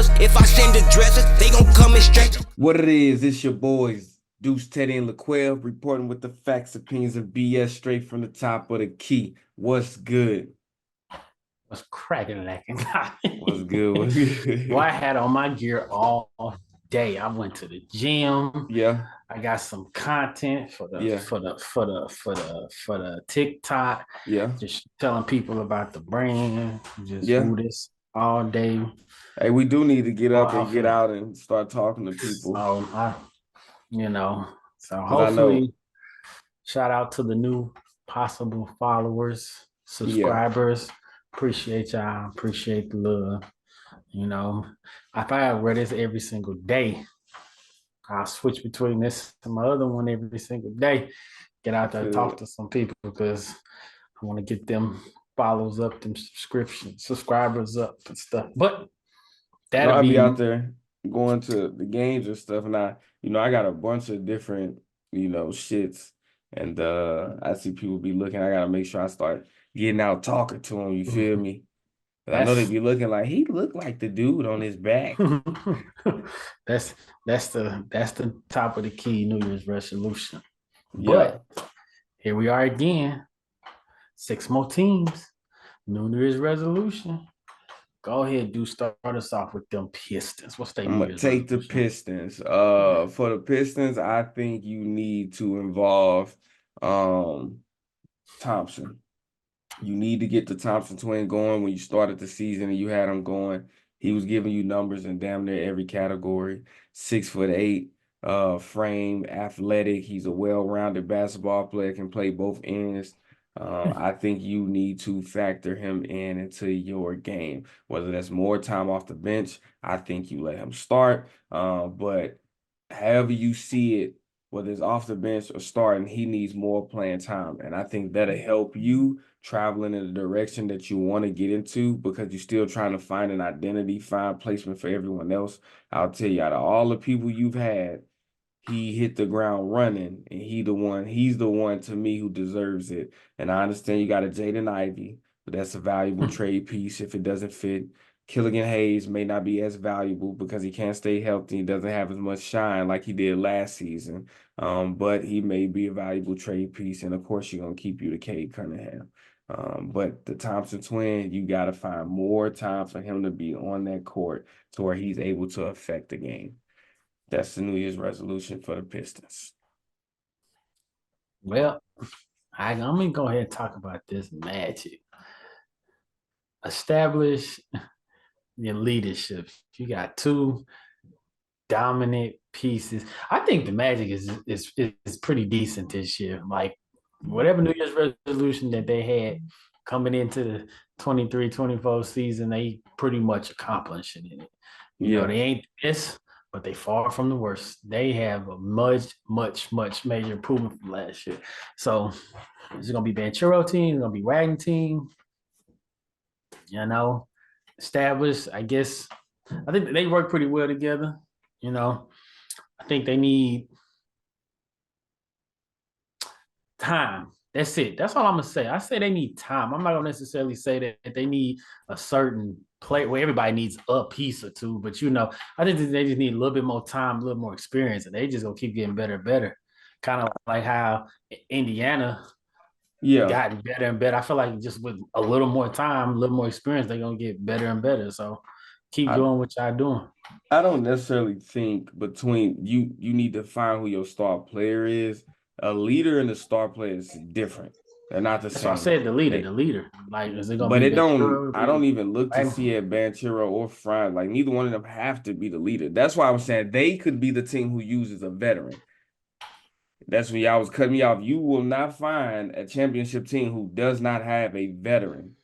rappers. If I send the dressers, they gon' come and stretch. What it is, it's your boys, Deuce, Teddy, and Laquel, reporting with the facts, opinions, and BS straight from the top of the key. What's good? Was cracking lacking. What's good? What's Boy, I good? had on my gear all day. I went to the gym. Yeah, I got some content for the yeah, TikTok. yeah, Just telling people about the brand. Just yeah. do this all day. Hey, we do need to get up and Off get it. out and start talking to people. So you know, so Because I know, hopefully, shout out to the new possible followers, yeah, subscribers. Appreciate y'all. Appreciate the love. You know, if I wear this every single day, I'll switch between this and my other one every single day. Get out there and feel talk it. to some people because I want to get them follows up, them subscribers up and stuff. But No, that'll I be be out there going to the games and stuff, and I got a bunch of different, shits, and I see people be looking. I gotta make sure I start getting out talking to them. You feel me? 'Cause I know they that's be looking like he looked like the dude on his back. that's that's the top of the key New Year's resolution. Yeah, But here we are again, 6 more teams. New Year's resolution. Go ahead, do start us off with them Pistons. What's their I'm New gonna Year's take the resolution? Pistons. For the Pistons, I think you need to involve um Thompson. You need to get the Thompson twin going. When you started the season and you had him going, he was giving you numbers in damn near every category. 6'8", frame, athletic. He's a well-rounded basketball player, can play both ends. I think you need to factor him into your game. Whether that's more time off the bench, I think you let him start. But however you see it, whether it's off the bench or starting, he needs more playing time. And I think that'll help you traveling in the direction that you want to get into because you're still trying to find an identity, find placement for everyone else. I'll tell you, out of all the people you've had, he hit the ground running, and he's the one to me who deserves it. And I understand you got a Jaden Ivey, but that's a valuable trade piece if it doesn't fit. Killian Hayes may not be as valuable because he can't stay healthy and doesn't have as much shine like he did last season. But he may be a valuable trade piece, and of course, you're gonna keep you to Cade Cunningham. But the Thompson twin, you got to find more time for him to be on that court to where he's able to affect the game. That's the New Year's resolution for the Pistons. Well, I'm gonna go ahead and talk about this Magic. Establish your leadership. You got two dominant pieces. I think the Magic is pretty decent this year. Like whatever New Year's resolution that they had coming into the 23-24 season, they pretty much accomplishing it. Yeah, They ain't this, but they far from the worst. They have a much major improvement from last year. So it's gonna be Banchero team, it's gonna be Wagner team, you know, established. I guess I think they work pretty well together. You know, I think they need time. That's it. That's all I'm gonna say. I say they need time. I'm not gonna necessarily say that they need a certain play where everybody needs a piece or two, but I think they just need a little bit more time, a little more experience, and they just gonna keep getting better and better. Kind of like how Indiana yeah. gotten better and better. I feel like just with a little more time, a little more experience, they're gonna get better and better. So keep I doing what y'all doing. I don't necessarily think between you need to find who your star player is. A leader and a star player is different. They're not the That's why I same. said the leader, the They leader. Like, is it gonna but be it don't Ventura? I don't even look to Right? see at Banchero or Fry. Like neither one of them have to be the leader. That's why I'm saying they could be the team who uses a veteran. That's when y'all was cutting me off. You will not find a championship team who does not have a veteran.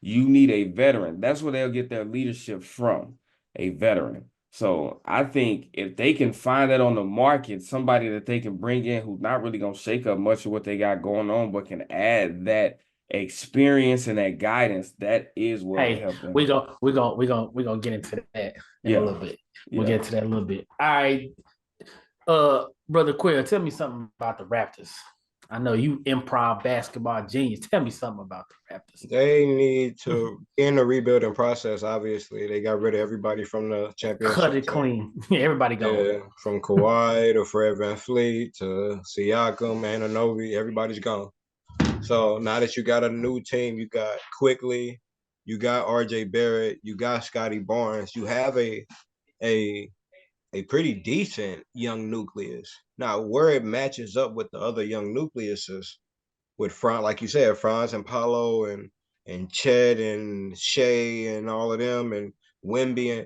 You need a veteran. That's where they'll get their leadership from, a veteran. So I think if they can find that on the market, somebody that they can bring in who's not really gonna shake up much of what they got going on, but can add that experience and that guidance, that is what will Hey, help them. we gonna get into that in a Yeah, little bit. We'll yeah. get to that in a little bit. All right, brother Quill, tell me something about the Raptors. I know you improv basketball genius. Tell me something about the Raptors. They need to in the rebuilding process. Obviously, they got rid of everybody from the Cut championship it team. clean. Everybody go. Yeah, from Kawhi to Fred VanVleet to Siakam, Anunoby, everybody's gone. So now that you got a new team, you got Quickly, you got RJ Barrett, you got Scotty Barnes, you have a pretty decent young nucleus. Now, where it matches up with the other young nucleuses, with Franz, like you said, Franz and Paulo and Chet and Shea and all of them and Wemby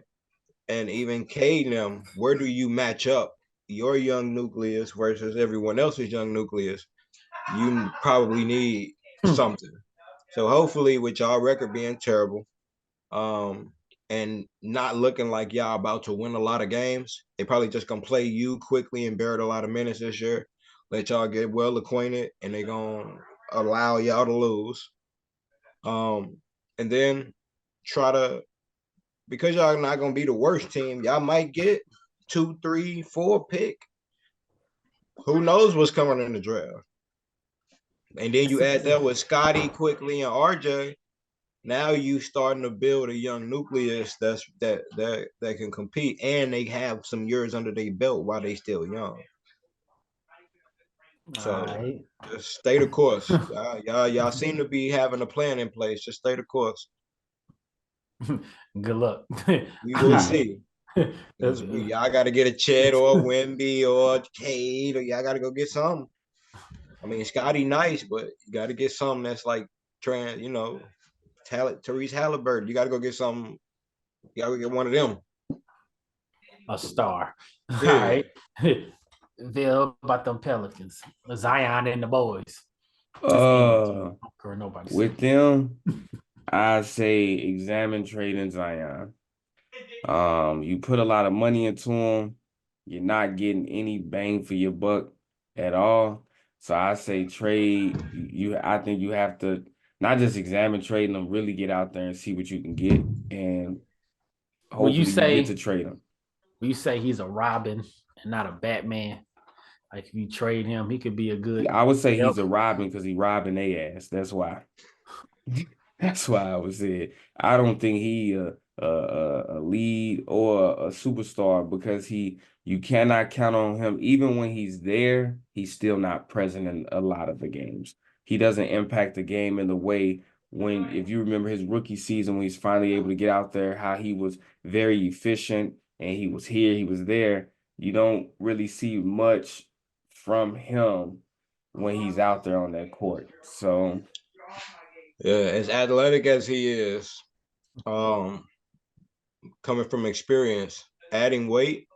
and even Cade and them, where do you match up your young nucleus versus everyone else's young nucleus? You probably need something. So hopefully, with y'all record being terrible, and not looking like y'all about to win a lot of games, they probably just gonna play you Quickly and Barrett a lot of minutes this year. Let y'all get well acquainted, and they gonna allow y'all to lose. And then try to, because y'all not gonna be the worst team, y'all might get 2, 3, 4 pick. Who knows what's coming in the draft? And then you add that with Scotty, Quickly, and RJ. Now you starting to build a young nucleus that can compete, and they have some years under their belt while they still young. So Right. just stay the course. Y'all seem to be having a plan in place. Just stay the course. Good luck. We will see. Y'all got to get a Chet or a Wemby or a Cade, or y'all got to go get some. I mean, Scotty nice, but you got to get something that's like Tyrese Halliburton. You got to go get something. You got to get one of them. A star. Yeah. All right. Bill about them Pelicans. Zion and the boys. With them, I say examine trading Zion. You put a lot of money into him. You're not getting any bang for your buck at all. So I say trade. I think you have to not just examine trading them, really get out there and see what you can get, and hopefully you get to trade him. Will you say he's a Robin and not a Batman? Like if you trade him, he could be a good. I would say he's a Robin because he robbing their ass. That's why. That's why I would say I don't think he a lead or a superstar because you cannot count on him. Even when he's there, he's still not present in a lot of the games. He doesn't impact the game in the way if you remember his rookie season when he's finally able to get out there, how he was very efficient and he was here, he was there. You don't really see much from him when he's out there on that court. So yeah, as athletic as he is, coming from experience, adding weight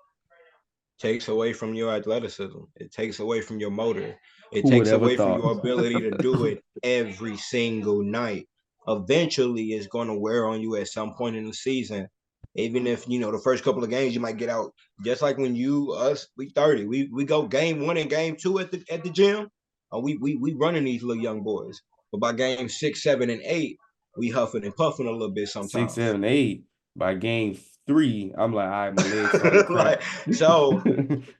takes away from your athleticism. It takes away from your motor. It takes away from your ability to do it every single night. Eventually, it's going to wear on you at some point in the season. Even if, the first couple of games, you might get out. Just like when we 30. We go game 1 and game 2 at the gym. We running these little young boys. But by game 6, 7, and 8, we huffing and puffing a little bit sometimes. 6, 7, 8. By game 3, I'm like, all right, my legs like, so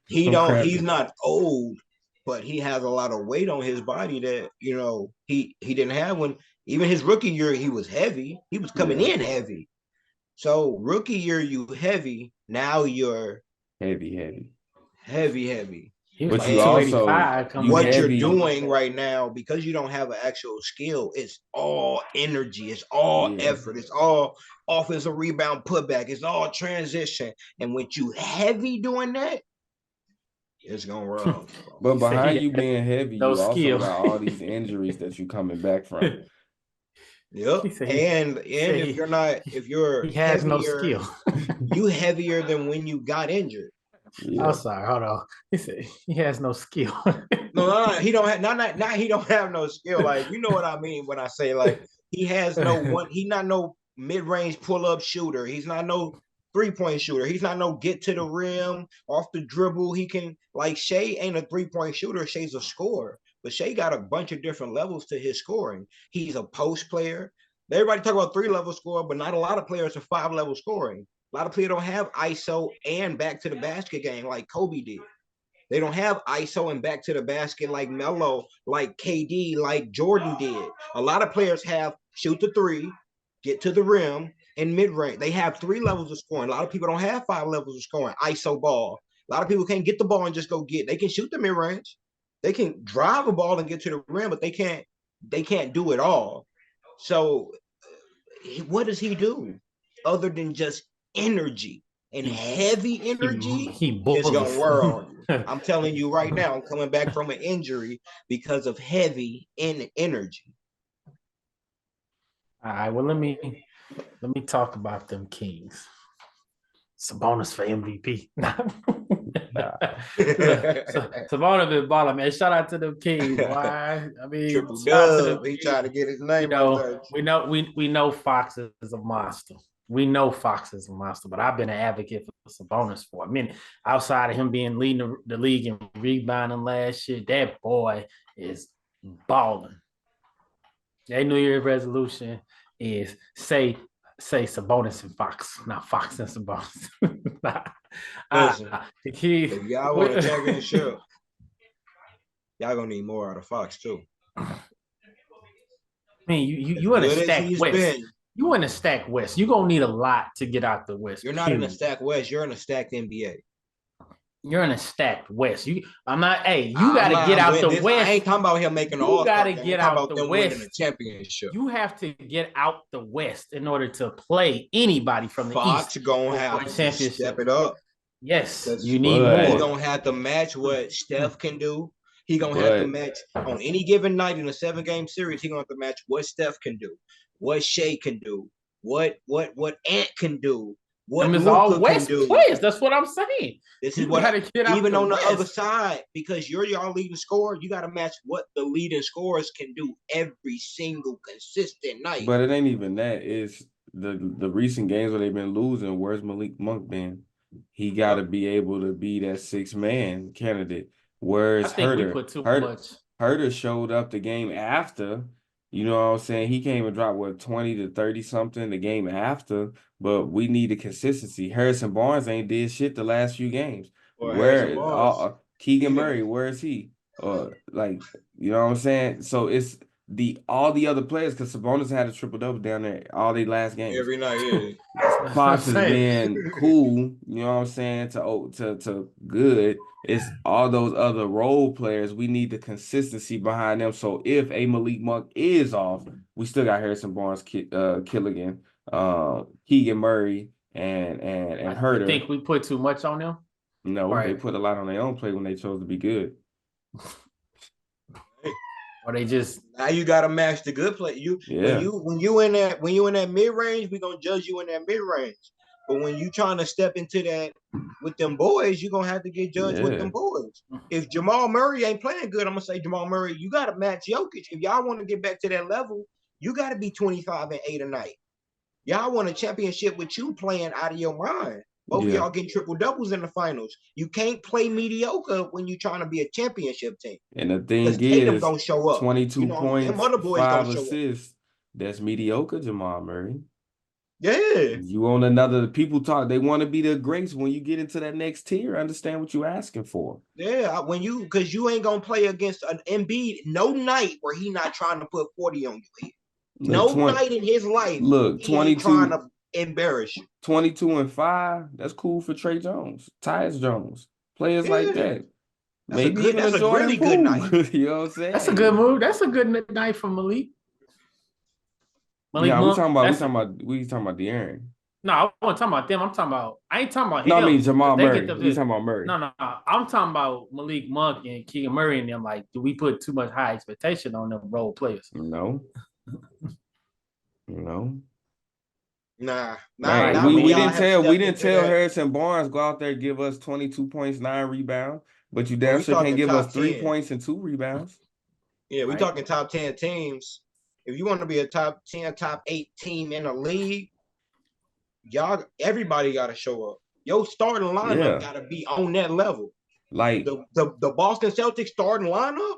he's not old, but he has a lot of weight on his body that, he didn't have when even his rookie year, he was heavy. He was coming in heavy. So rookie year, you heavy. Now you're heavy. But you also what you're doing right now, because you don't have an actual skill, it's all energy, it's all effort, it's all offensive rebound putback, it's all transition. And when you heavy doing that, it's gonna run. But behind you being heavy, you also skill. got all these injuries that you're coming back from. Yep. And if you're he has heavier, no skill. You heavier than when you got injured. Yeah. I'm sorry, hold on. He said he has no skill. No, he don't have not he don't have no skill. Like, you know what I mean when I say like he has he's not no mid-range pull-up shooter. He's not no three-point shooter. He's not no get to the rim off the dribble. He can, like, Shea ain't a three-point shooter. Shea's a scorer. But Shea got a bunch of different levels to his scoring. He's a post player. Everybody talk about 3-level score, but not a lot of players are 5-level scoring. A lot of players don't have ISO and back to the basket game like Kobe did. They don't have ISO and back to the basket like Melo, like KD, like Jordan did. A lot of players have shoot the three, get to the rim, and mid-range. They have 3 levels of scoring. A lot of people don't have 5 levels of scoring. ISO ball. A lot of people can't get the ball and just go get. They can shoot the mid-range. They can drive a ball and get to the rim, but they can't do it all. So what does he do other than just energy? And heavy energy is gonna wear on you. I'm telling you right now, I'm coming back from an injury because of heavy energy. All right, well, let me talk about them Kings. Sabonis for MVP. Sabonis been balling, man. Shout out to them Kings. Why? I mean, Triple shout out to them dub. He Kings. tried to get his name. We know Fox is a monster. We know Fox is a monster, but I've been an advocate for Sabonis for a minute. Outside of him being leading the league in rebounding last year, that boy is balling. Their New Year's resolution is say Sabonis and Fox, not Fox and Sabonis. Listen, if y'all want a championship, y'all gonna need more out of Fox too. I mean, you in a stacked West. You in a stacked West. You're gonna need a lot to get out the West. You're not in a stacked West. You're in a stacked NBA. You're in a stacked West. You gotta get out the West. I ain't talking about him making all. You gotta get out the West. Winning a championship. You have to get out the West in order to play anybody from the Fox East. Gonna have to step it up. Yes, you need more. He's gonna have to match what Steph can do. He gonna have to match on any given night in a 7-game series. He gonna have to match what Steph can do, what Shea can do, what Ant can do, what Luka all West can do. Players. That's what I'm saying. This is what even on the other side, because you're y'all leading scorer, you got to match what the leading scorers can do every single consistent night. But it ain't even that. It's the recent games where they've been losing. Where's Malik Monk been? He got to be able to be that 6-man candidate. Whereas Herter showed up the game after. You know what I'm saying? He came and dropped 20 to 30 something the game after, but we needed consistency. Harrison Barnes ain't did shit the last few games. Where Keegan Murray, where is he? You know what I'm saying? So it's all the other players, because Sabonis had a triple-double down there all the last games. Every night, yeah. Fox has been cool, you know what I'm saying, to good. It's all those other role players. We need the consistency behind them. So if a Malik Monk is off, we still got Harrison Barnes, Killigan, Keegan Murray, and Herter. You think we put too much on them? No, They put a lot on their own plate when they chose to be good. Or they just now you gotta match the good play. When you in that mid range, we gonna judge you in that mid range. But when you trying to step into that with them boys, you're gonna have to get judged with them boys. If Jamal Murray ain't playing good, I'm gonna say Jamal Murray, you gotta match Jokic. If y'all want to get back to that level, you gotta be 25 and 8 a night. Y'all want a championship with you playing out of your mind. Both of y'all getting triple doubles in the finals. You can't play mediocre when you're trying to be a championship team. And the thing is, gonna show up. 22 points, 5 assists. Up. That's mediocre, Jamal Murray. Yeah. You on another, people talk, they want to be the greats. When you get into that next tier, understand what you're asking for. Yeah, because you ain't gonna play against an Embiid no night where he not trying to put 40 on you. Night in his life. Look, 22 trying to embarrass you. 22 and 5. That's cool for Trey Jones, Tyus Jones, players like that. That's a really good night. You know what I'm saying? That's a good move. That's a good night for Malik. We talking about De'Aaron. No, I wasn't talking about them. I ain't talking about him. No, I mean Jamal Murray. We talking about Murray. No. I'm talking about Malik Monk and Keegan Murray and them. Like, do we put too much high expectation on them role players? No. Nah. We didn't tell Harrison Barnes go out there and give us 22 points, 9 rebounds, but you damn sure can't give us 3 points and 2 rebounds. Yeah, we're talking top 10 teams. If you want to be a top 10, top 8 team in the league, everybody got to show up. Your starting lineup got to be on that level. Like the Boston Celtics starting lineup.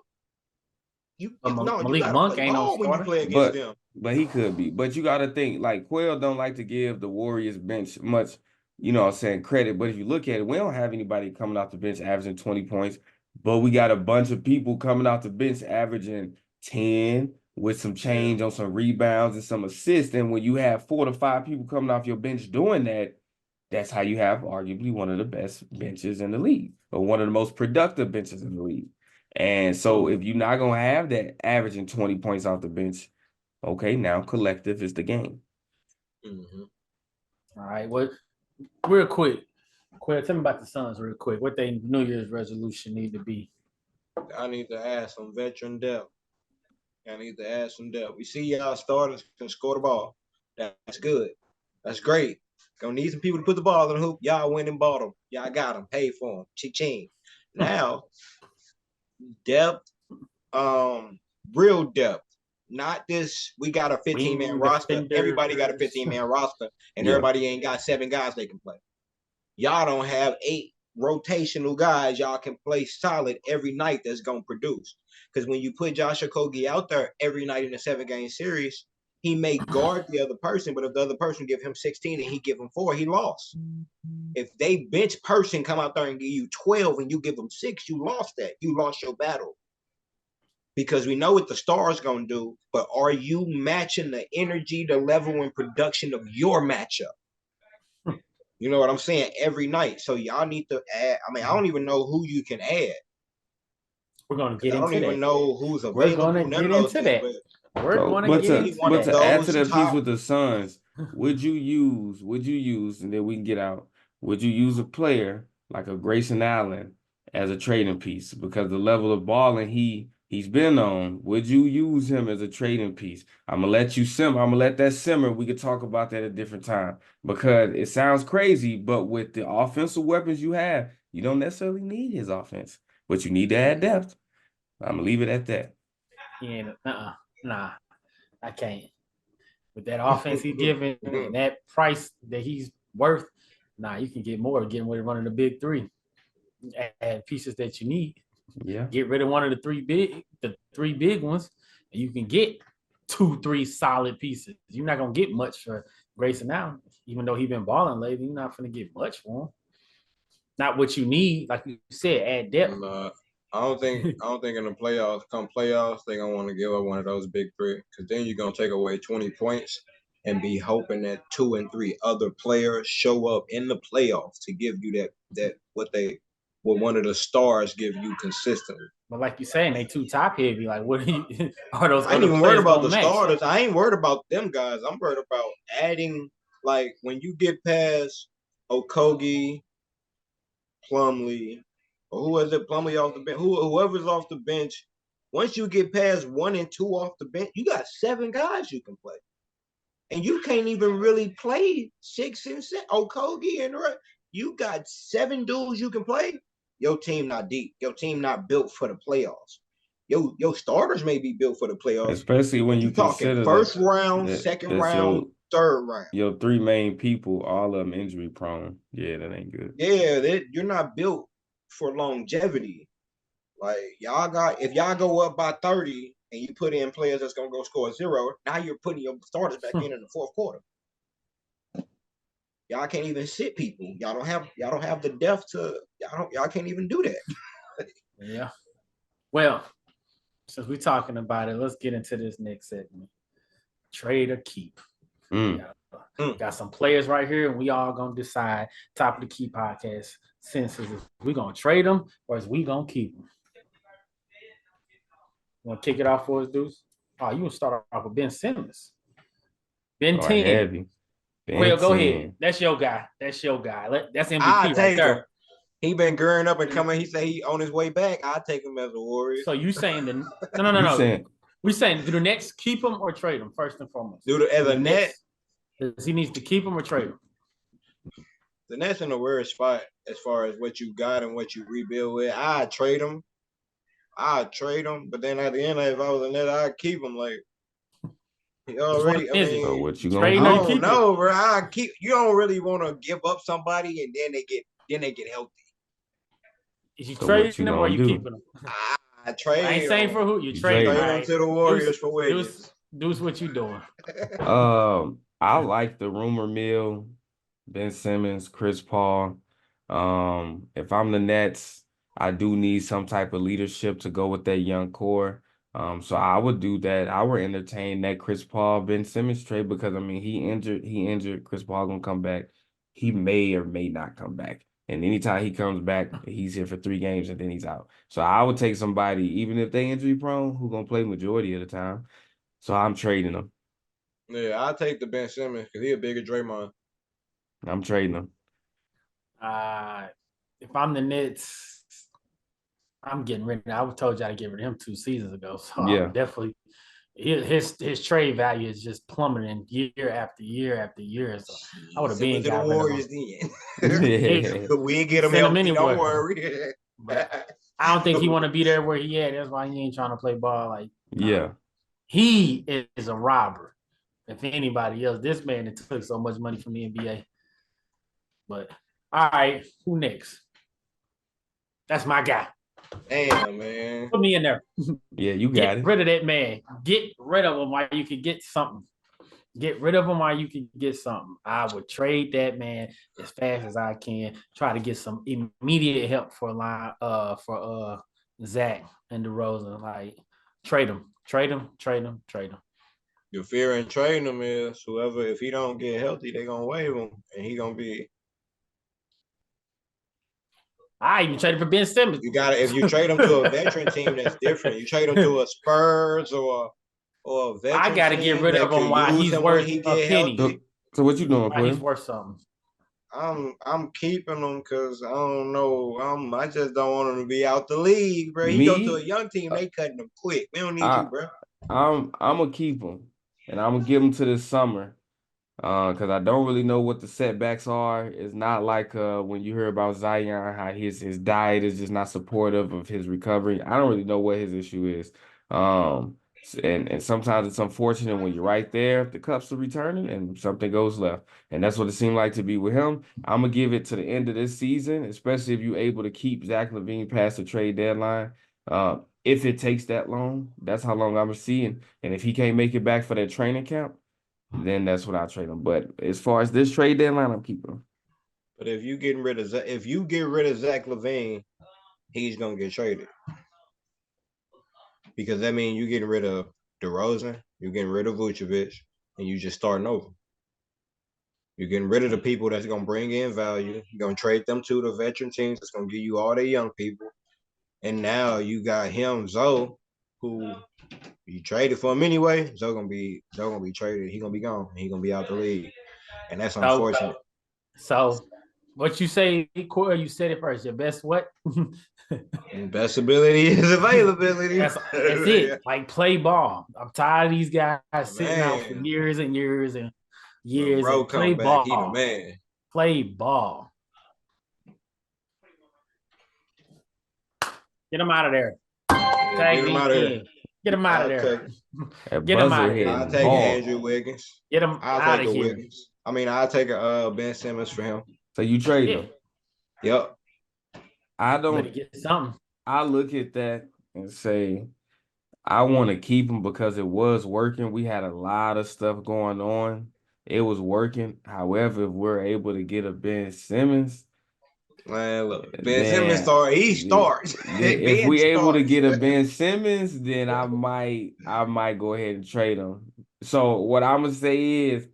Malik Monk ain't no starter. When you play against them. But he could be. But you got to think, like, Quail don't like to give the Warriors bench much you know what I'm saying, credit. But if you look at it, we don't have anybody coming off the bench averaging 20 points, but we got a bunch of people coming off the bench averaging 10 with some change on some rebounds and some assists. And when you have 4 to 5 people coming off your bench doing that, that's how you have arguably one of the best benches in the league, or one of the most productive benches in the league. And so if you're not going to have that averaging 20 points off the bench, okay, now collective is the game. Mhm. All right. What? Real quick. Quill, tell me about the Suns real quick. What they New Year's resolution need to be? I need to add some veteran depth. I need to add some depth. We see y'all starters can score the ball. That's good. That's great. Gonna need some people to put the ball in the hoop. Y'all went and bought them. Y'all got them. Paid for them. Cha-ching. Now, depth, real depth. Not this, we got a 15-man roster. defenders. Everybody got a 15-man roster, and Yeah. everybody ain't got 7 guys they can play. Y'all don't have 8 rotational guys y'all can play solid every night that's going to produce. Because when you put Josh Okogie out there every night in a 7-game series, he may guard the other person, but if the other person give him 16 and he give him 4, he lost. If they bench person come out there and give you 12 and you give them 6, you lost that. You lost your battle. Because we know what the Stars going to do, but are you matching the energy, the level, and production of your matchup? You know what I'm saying? Every night. So y'all need to add. I mean, I don't even know who you can add. We're gonna get I into don't that. even know who's available. We're gonna none get of those into things, that. but We're So, gonna but get to, into one but of to add to those that piece top- with the Suns, would you use, and then we can get out, would you use a player like a Grayson Allen as a trading piece? Because the level of balling he's been on, would you use him as a trading piece? I'm gonna let you simmer. I'm gonna let that simmer. We could talk about that at a different time, because it sounds crazy, but with the offensive weapons you have, you don't necessarily need his offense, but you need to add depth. I'm gonna leave it at that. Yeah, nah, I can't. With that offense he's giving and that price that he's worth, nah, you can get more getting rid of one of the big 3. Add pieces that you need. Yeah. Get rid of one of the 3 big ones, and you can get 2-3 solid pieces. You're not gonna get much for Grayson Allen, even though he's been balling lately. You're not gonna get much for him. Not what you need, like you said, add depth. I don't think in the playoffs, they're gonna want to give up one of those big 3, because then you're gonna take away 20 points and be hoping that 2 and 3 other players show up in the playoffs to give you that what one of the stars give you consistently. But like you saying, they too top heavy. Like, what are those? I ain't other even worried players about gonna the match? starters. I ain't worried about them guys. I'm worried about adding, like, when you get past Okogie, Plumlee, or who is it? Plumlee off the bench. Whoever's off the bench. Once you get past 1 and 2 off the bench, you got 7 guys you can play, and you can't even really play 6 and 7. Okogie and you got 7 dudes you can play. Your team not deep. Your team not built for the playoffs. Your starters may be built for the playoffs. Especially when you talking consider first round, second round, third round. Your 3 main people, all of them injury prone. Yeah, that ain't good. Yeah, you're not built for longevity. Like, if y'all go up by 30 and you put in players that's gonna go score 0, now you're putting your starters back in the fourth quarter. Y'all can't even sit people. Y'all don't have the depth to. Y'all can't even do that. Yeah. Well, since we're talking about it, let's get into this next segment. Trade or keep. Got some players right here, and we all gonna decide. Top of the Key podcast. Since is we gonna trade them or is we gonna keep them? Want to kick it off for us, dudes? Oh, you want to start off with Ben Simmons. Ben 10. Heavy. Well, go ahead. That's your guy. That's MVP I'll right there. He been gearing up and coming. He say he on his way back. I'll take him as a Warrior. So you saying no. We're saying do the Nets keep him or trade him first and foremost? As a net, he needs to keep him or trade him. The Nets in a weird spot as far as what you got and what you rebuild with. I'd trade him, but then at the end, if I was a net, I'd keep him. Like, he already. I mean, so what you trade gonna him? do? I don't know, bro. I keep. You don't really want to give up somebody and then they get healthy. Is you So trading what you him or gonna you do? keeping him? I trade. I ain't saying him. for who you You trade. trade Trade Right? him to the Warriors for Wiggins. Deuce, what you doing? I like the rumor mill Ben Simmons, Chris Paul. If I'm the Nets, I do need some type of leadership to go with that young core. So I would do that. I would entertain that Chris Paul, Ben Simmons trade because I mean he injured. Chris Paul gonna come back. He may or may not come back. And anytime he comes back, he's here for 3 games and then he's out. So I would take somebody, even if they injury prone, who gonna play majority of the time. So I'm trading them. Yeah, I'll take the Ben Simmons because he a bigger Draymond. I'm trading them. If I'm the Nets, I'm getting rid of him. I told you to get rid of him 2 seasons ago. So Yeah. I'm definitely his trade value is just plummeting year after year after year. So I would have been got rid of him. Then. We ain't get him Send him healthy, anywhere. don't worry. But I don't think he want to be there where he at. That's why he ain't trying to play ball. Like, Yeah. he is a robber. If anybody else, this man that took so much money from the NBA. But all right, who next? That's my guy. Damn, man. Put me in there. Yeah, you got Get it. rid of that man. Get rid of him while you can get something. Get rid of him while you can get something. I would trade that man as fast as I can. Try to get some immediate help for Zach and DeRozan. Like, trade him. The fear in trading him is whoever, if he don't get healthy, they gonna waive him, and he gonna be. I even traded for Ben Simmons. You gotta, if you trade him to a veteran team, that's different. You trade him to a Spurs or a veteran. I gotta get rid of him while he's worth a penny. So what you doing, While he's Quinn? worth something. I'm keeping him because I don't know. I just don't want him to be out the league, bro. He Me? go to a young team, they cutting him quick. We don't need you, bro. I'm gonna keep him, and I'm gonna give him to this summer, because I don't really know what the setbacks are. It's not like when you hear about Zion, how his diet is just not supportive of his recovery. I don't really know what his issue is. And sometimes it's unfortunate when you're right there, the cups are returning and something goes left. And that's what it seemed like to be with him. I'm gonna give it to the end of this season, especially if you're able to keep Zach LaVine past the trade deadline. If it takes that long, that's how long I'm seeing. And if he can't make it back for that training camp, then that's what I trade him. But as far as this trade deadline, I'm keeping him. But if you get rid of Zach LaVine, he's gonna get traded. Because that means you're getting rid of DeRozan, you're getting rid of Vucevic, and you just starting over. You're getting rid of the people that's gonna bring in value. You're gonna trade them to the veteran teams that's gonna give you all the young people. And now you got him, Zoe, who you traded for him anyway. Zoe gonna be traded. He gonna be gone. He gonna be out the league, and that's unfortunate. So, what you say, Corey? You said it first. Your best what? Best ability is availability. That's it. Like, play ball. I'm tired of these guys sitting out for years and years and years. Bro, and play come ball. back. He the man. Play ball. Get him out of there. Get him out of there. Get him out of there. Get him out of here. I'll take Andrew Wiggins. Get him out of here. Wiggins. I mean, I'll take a Ben Simmons for him. So you trade him. Yep. I Better don't. get something. I look at that and say, I want to keep him because it was working. We had a lot of stuff going on. It was working. However, if we're able to get a Ben Simmons, man, look, Ben Simmons starts. He starts. If we able to get a Ben Simmons, then I might go ahead and trade him. So what I'm gonna say is,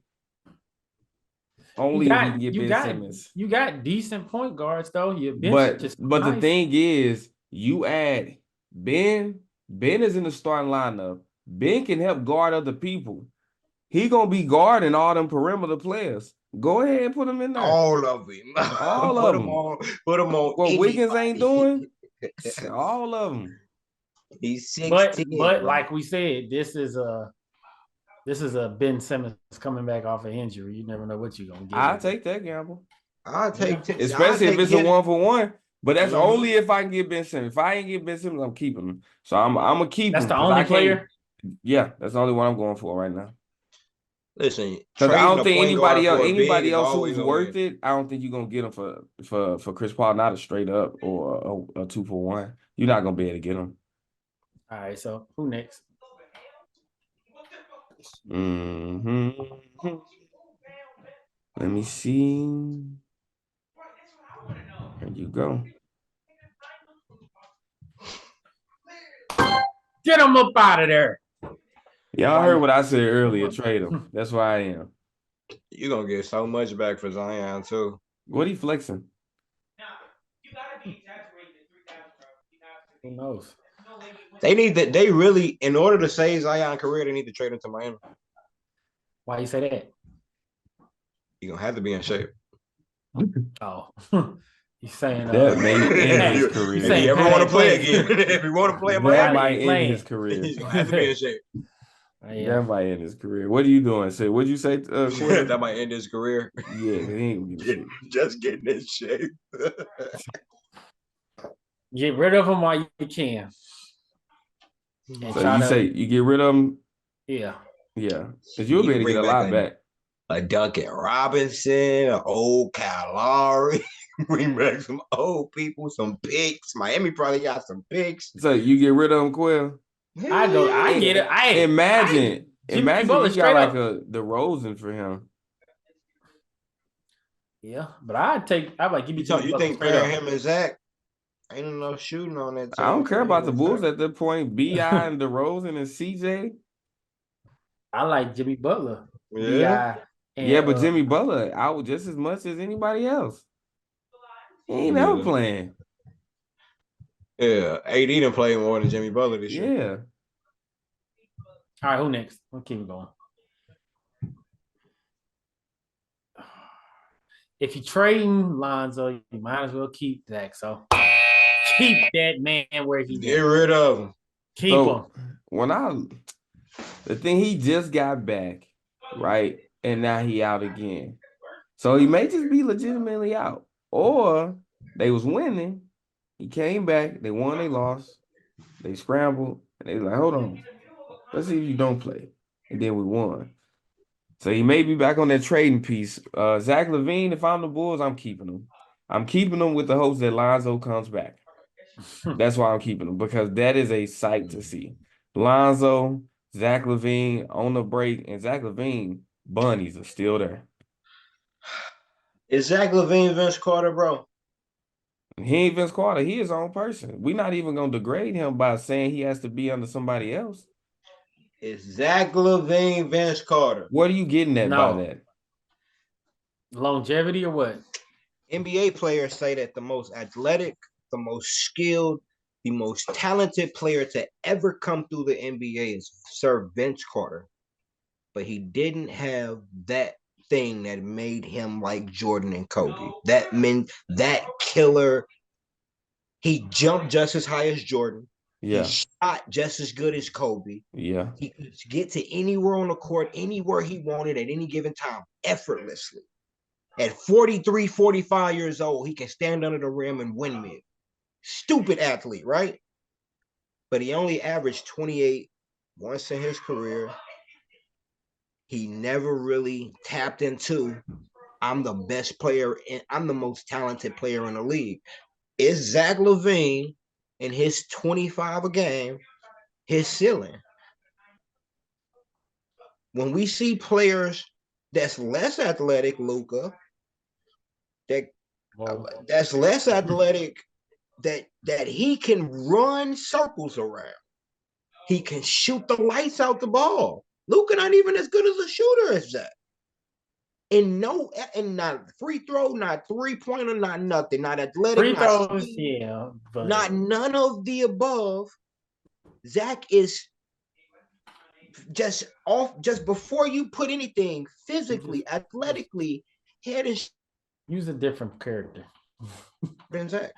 only if we can get Ben Simmons. You got decent point guards though. But the thing is, you add Ben. Ben is in the starting lineup. Ben can help guard other people. He gonna be guarding all them perimeter players. Go ahead and put him in there. All of them. All of them. Put them on. What Wiggins ain't doing? All of them. He's 16. But like we said, this is a Ben Simmons coming back off an injury. You never know what you're gonna get. I'll take that gamble. I'll take especially if it's a 1-for-1. But that's only if I can get Ben Simmons. If I ain't get Ben Simmons, I'm keeping him. So I'm gonna keep him. That's the only player? Yeah, that's the only one I'm going for right now. Listen, because I don't think anybody else who's worth it. I don't think you're gonna get him for Chris Paul, not a straight up or a 2-for-1. You're not gonna be able to get him. All right, so who next? Let me see. There you go. Get him up out of there. Y'all Why heard you- what I said earlier. Trade him. That's why I am. You're gonna get so much back for Zion too. What he flexing? Who knows? They really, in order to save Zion's career, they need to trade him to Miami. Why you say that? You're gonna have to be in shape. Oh, he's saying That may end his If career. He's he saying ever Pat want to ain't play playing. again, if he want to play in That Pat Miami, might ain't end playing. his career. he's gonna have to be in shape. Yeah. That might end his career. What are you doing? Say, what'd you say? Quinn? That might end his career. Yeah, 'cause he ain't gonna get shit. Just getting in shape. Get rid of him while you can. And So try you to- say you get rid of him? yeah. Yeah, because you'll be able to bring get a back lot back. A Duncan Robinson, an old Kyle Lowry. Bring back some old people, some picks. Miami probably got some picks. So you get rid of him, Quill? I get it. Imagine Jimmy you Butler got straight like up. a DeRozan for him. Yeah, but I'm like, give me You Jimmy Butler think straight pairing up. him and Zach ain't enough shooting on that team? I don't care about the Bulls Zach. at that point. Bi and DeRozan and CJ. I like Jimmy Butler. Yeah. B.I. and, Yeah, but Jimmy Butler out just as much as anybody else. He ain't never Yeah. playing. Yeah. AD done played more than Jimmy Butler this year. Yeah. All right, who next? We'll keep it going. If you're trading Lonzo, you might as well keep Zach. So keep that man where he Get is. rid of him. Keep So him. the thing he just got back, right? And now he out again. So he may just be legitimately out. Or they was winning. He came back. They won, they lost. They scrambled. And they was like, hold on. Let's see if you don't play. And then we won. So he may be back on that trading piece. Zach LaVine, if I'm the Bulls, I'm keeping him. I'm keeping him with the hopes that Lonzo comes back. That's why I'm keeping him, because that is a sight to see. Lonzo, Zach LaVine on the break, and Zach LaVine bunnies are still there. Is Zach LaVine Vince Carter, bro? He ain't Vince Carter. He his own person. We're not even going to degrade him by saying he has to be under somebody else. Is Zach LaVine Vince Carter? What are you getting at by No. that? Longevity or what? NBA players say that the most athletic, the most skilled, the most talented player to ever come through the NBA is Sir Vince Carter. But he didn't have that thing that made him like Jordan and Kobe. That meant that killer. He jumped just as high as Jordan. Yeah. He shot just as good as Kobe. Yeah. He could get to anywhere on the court, anywhere he wanted at any given time, effortlessly. At 43, 45 years old, he can stand under the rim and windmill. Stupid athlete, right? But he only averaged 28 once in his career. He never really tapped into, I'm the best player, and I'm the most talented player in the league. Is Zach LaVine and his 25 a game his ceiling? When we see players that's less athletic, Luka, that's less athletic, that he can run circles around. He can shoot the lights out the ball. Luka not even as good as a shooter as that. And not free throw, not 3-pointer, not nothing, not athletic, Free not throws, speed, yeah. But not none of the above. Zach is just before you put anything physically, athletically, head and use a different character. than Zach,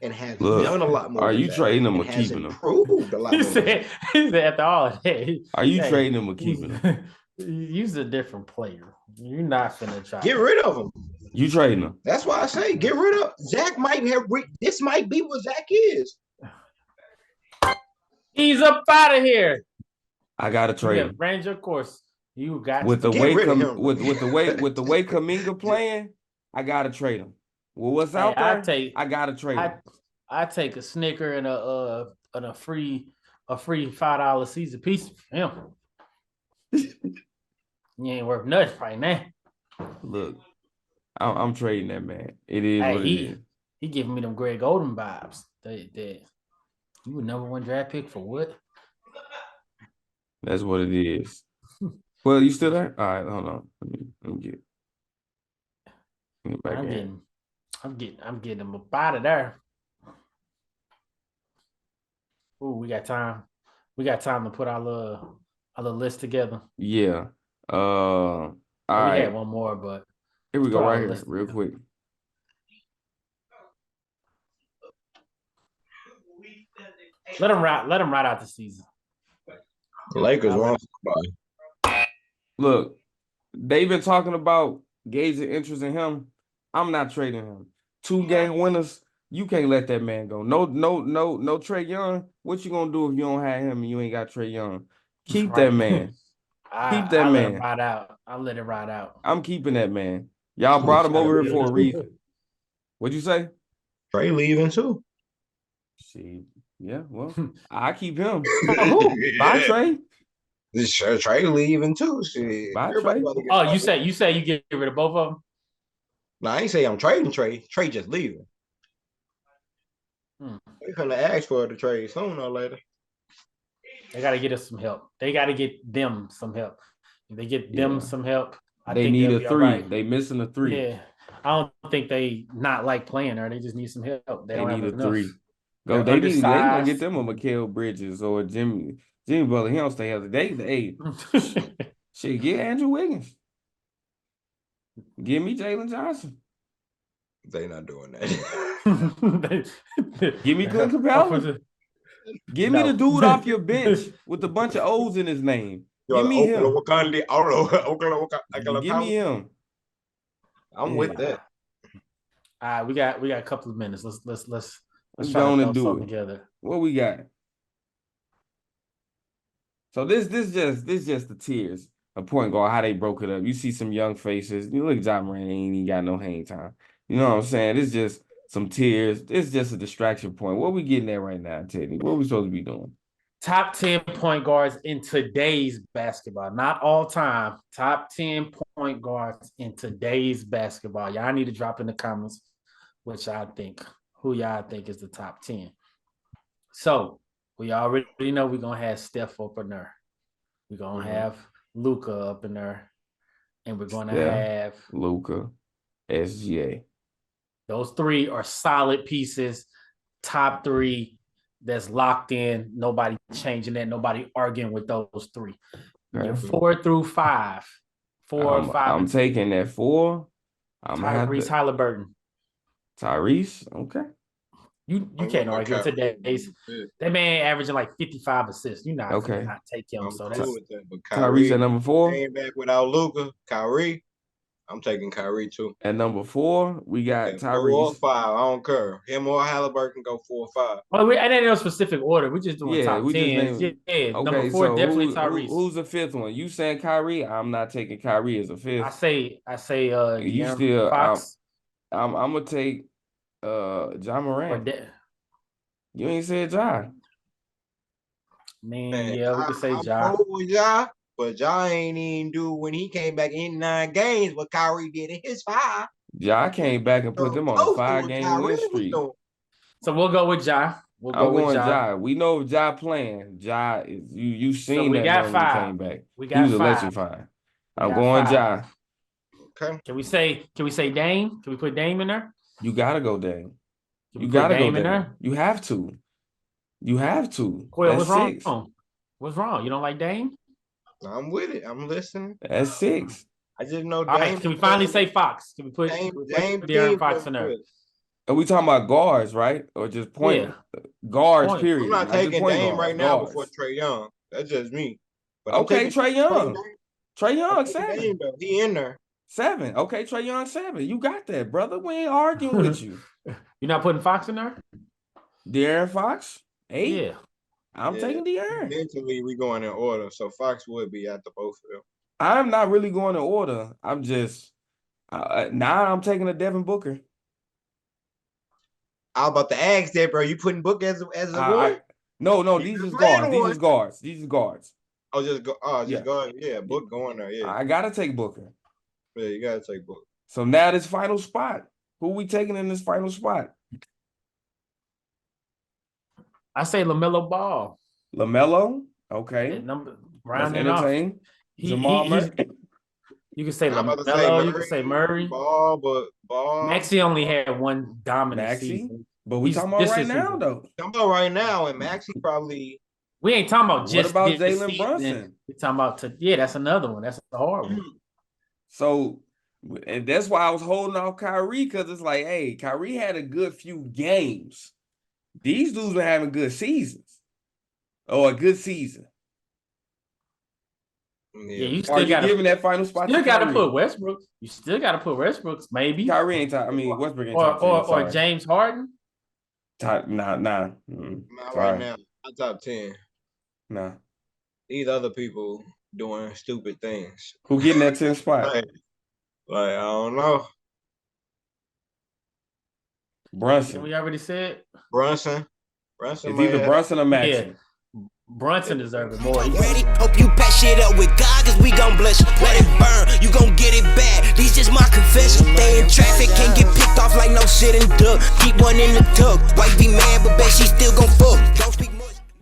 and has Look, done a lot more. are than you Zach, trading him and or has keeping him? improved a lot He more. than said, Zach. after all of that, Are you hey, trading him or keeping him? Use a different player. You're not finna try. Get rid of him. You trading him. That's why I say get rid of Zach. This might be what Zach is. He's up out of here. I gotta trade him. Range your course. You got With the Get way rid of him. with the way Kuminga playing, I gotta trade him. Well, what's Hey, out I there? I gotta trade him. I take a Snicker and a free $5 Caesar pizza for him. You ain't worth nothing right now. Look, I'm trading that man. It is Hey, what it is. he giving me them Greg Oden vibes. That you would number one draft pick for what? That's what it is. Well, you still there? All right, hold on. Let me get back in. I'm getting him up out of there. Ooh, we got time. We got time to put our little list together. Yeah. All We right. had one more, but Here we go, put our right here, list real together. quick. Let him ride out the season. The Lakers I'll want let- somebody. Look, they've been talking about gauging interest in him. I'm not trading him. 2-game winners. You can't let that man go. No Trey Young. What you gonna do if you don't have him and you ain't got Trey Young? Keep that Right. man. Keep that I let him man. ride out. I let it ride out. I'm keeping that man. Y'all brought him over here for a reason. What'd you say? Trey leaving too. See, yeah, well, I keep him. Who? Bye, Trey. This Trey leaving too. Shit. Bye, Everybody Trey. about to get Oh, out. you say you get rid of both of them? No, I ain't say I'm trading Trey. Trey just leaving. They finna ask for the trade sooner or later. They got to get us some help. They got to get them some help. If they get them Yeah. some help, I They think need they'll a be all 3. right. They missing a 3. Yeah, I don't think they not like playing her. They just need some help. They They don't need have a enough. 3. Go. They're They gonna get undersized. them a Mikal Bridges or a Jimmy Butler. He don't stay healthy. Hey, shit, get Andrew Wiggins. Give me Jalen Johnson. They not doing that. Give me Clint Capella. Give me the dude off your bench with a bunch of O's in his name. Give me him. Give me him. I'm with that. All right, we got a couple of minutes. Let's Let's try go on to and throw do something it. together. What we got? So this just the tiers of point guard, how they broke it up. You see some young faces. You look, John Moran ain't even got no hang time. You know what I'm saying? It's just some tiers. It's just a distraction point. What we getting at right now, Teddy? What we supposed to be doing? Top 10 point guards in today's basketball, not all time. Top 10 point guards in today's basketball. Y'all need to drop in the comments what y'all think. Who y'all think is the top 10? So we already know we're gonna have Steph up in there. We're gonna have Luka up in there, and we're gonna have Luka, SGA. Those 3 are solid pieces. Top 3 that's locked in. Nobody changing that. Nobody arguing with those 3. Okay. Your 4 through 5. 4, 5. I'm taking that 4. I'm gonna have Tyrese to Halliburton. Tyrese. Okay. You can't argue with today's. That man averaging like 55 assists. You're not gonna not take him. I'm So cool that's with that. But Tyrese at number 4. Came back without Luka. Kyrie. I'm taking Kyrie too. At number 4, we got Tyrese. 4 or 5. I don't care. Him or Halliburton go 4 or 5. Well, I didn't know specific order. We're just doing top we 10. just named. Yeah, Okay, number 4 so definitely Tyrese. who's the 5th one? You saying Kyrie? I'm not taking Kyrie as a 5th. I say you De'Aaron still Fox. I'm gonna take John Moran. You ain't said Ja. Man, yeah, we could say Ja. I'm cool with Ja, but Ja ain't even do when he came back in 9 games what Kyrie did in his 5. Ja came back and put them on a 5-game win streak. So we'll go with Ja. I'm going Ja. We know if Ja playing. Ja is you seen we that got man when 5. he came back. We He got was 5. electrifying. I'm got going 5. Ja. Okay. Can we say Dame? Can we put Dame in there? You gotta go Dame. You gotta go Dame. You have to. You have to. Well, That's what's 6. wrong? What's wrong? You don't like Dame? I'm with it. I'm listening. That's 6. I just know Dame. All right, can we finally say Fox? Can we put De'Aaron Fox in there? Are we talking about guards, right? Or just point guards, Point. period. I'm not taking Dame guards, right now guards. before Trey Young. That's just me. But okay, Trey Young. Trey Young, I'm 7. Dame, though. He in there. 7. Okay, Trey Young, 7. You got that, brother. We ain't arguing with you. You're not putting Fox in there? De'Aaron Fox, 8. Yeah. I'm taking De'Aaron. Mentally, we going in order. So Fox would be at the both of them. I'm not really going in order. I'm just now I'm taking a Devin Booker. I was about to ask that, bro. You putting Book as a one? No, these is guards. These is guards. Oh, just go. Oh, just Yeah. go. Yeah, Book going there. Yeah. I gotta take Booker. Yeah, you gotta take Book. So now this final spot. Who we taking in this final spot? I say LaMelo Ball. LaMelo. Yeah, Okay. number That's rounding off. entertaining. He- Jamal he- Murray. You can say I'm about to say LaMelo. You can say Murray. Ball, but Ball. Maxey only had one dominant Maxey. season. But we He's- talking about this right is now his- though. I'm about right now, and Maxey probably. We ain't talking about What just about this Jalen season. Brunson? We talking about yeah, that's another one. That's a hard one. So, and that's why I was holding off Kyrie, because it's like, hey, Kyrie had a good few games. These dudes been having good seasons. Or a good season. Yeah, you Are still you got giving to that final spot still to got to Kyrie? put Westbrook. You still got to put Westbrook, maybe, Kyrie ain't top. I mean, Westbrook ain't or top 10. or Sorry. James Harden. Nah. Not Sorry. right now. Not top 10. Nah. These other people doing stupid things. Who getting that 10th spot? Like I don't know. Brunson. We already said Brunson. It's either Brunson or Maxey. Brunson deserves it more. Ready? Hope you patch it up with God, cause we gon' bless you. Let it burn, you gon' get it back. These just my confession. They in traffic, can't get picked off like no shit and duck. Keep one in the tuck. Wife be mad, but